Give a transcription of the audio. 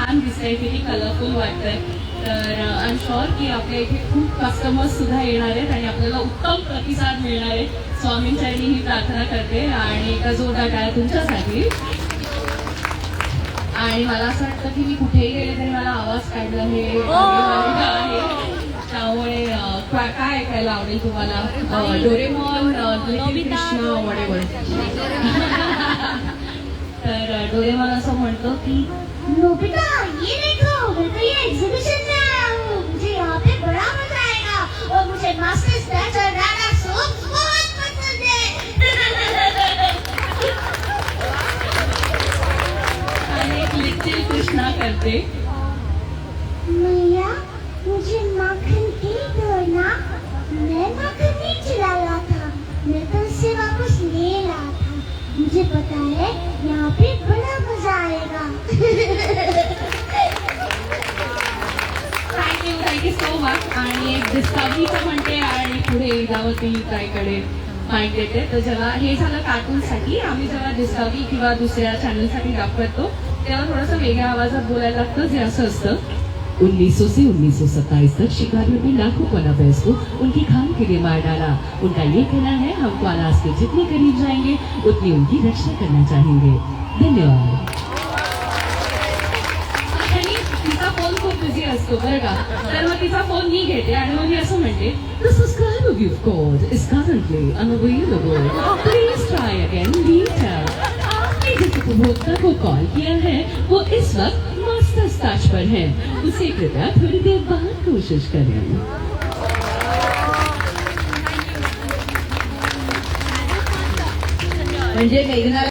छान दिसतंय, किती कलरफुल वाटतंय. तर आय एम शुअर की आपल्या इथे खूप कस्टमर्स सुद्धा येणार आहेत आणि आपल्याला उत्तम प्रतिसाद मिळणार आहे. स्वामींचरणी ही प्रार्थना करते आणि एका जोरदार टाळ्या तुमच्यासाठी. आणि मला असं वाटतं की मी कुठेही गेले तरी मला आवाज काढला हे आहे. त्यामुळे काय ऐकायला आवडेल तुम्हाला? Doraemon, little Krishna, वडेवर. तर डोरेमॉन असं म्हणतो की नोबिता ये देखो, मैं तो ये एग्जीबिशन में आया हूँ, मुझे यहाँ पे बड़ा मजा आएगा और मुझे मास्टर स्क्रैच और राणा सोप बहुत पसंद है. आणि एक लिटिल कृष्णा करते. मैया मुझे माखन क्यों दो ना, मैं माखन नहीं चुरा रहा था, मैं तो उससे वापस ले रहा था. मुझे पता है यहाँ पे बड़ा मजा आएगा. Thank you so much. आणि एक डिस्कवरीचं म्हणते आणि पुढे इलावती ताईकडे माईक देते. तर जेव्हा हे झालं कार्टूनसाठी, आम्ही जेव्हा डिस्कवरी किंवा दुसऱ्या चॅनलसाठी काम करतो तेव्हा थोडंसं वेगळ्या आवाजात बोलायला लागतं, जे असं असतं. 1900 से 1927 तक शिकागो में लाखों कोलाबर्स को उनकी खान के लिए मार डाला. उनका ये कहना है, हम कोलास के जितने करीब जाएंगे उतनी उनकी रक्षा करना चाहेंगे. धन्यवाद. आणि तिचा फोन खूप बिझी असतो बरं का. तर मग तिचा फोन मी घेते आणि मग मी असं म्हणते, The subscriber you've called is currently unavailable. Please try again later. आपने जिस उपभोक्ता को कॉल किया है वो इस वक्त मास्टर्स टच पर है. उसे कृपया थोड़ी देर बाद कोशिश करें. म्हणजे मेघना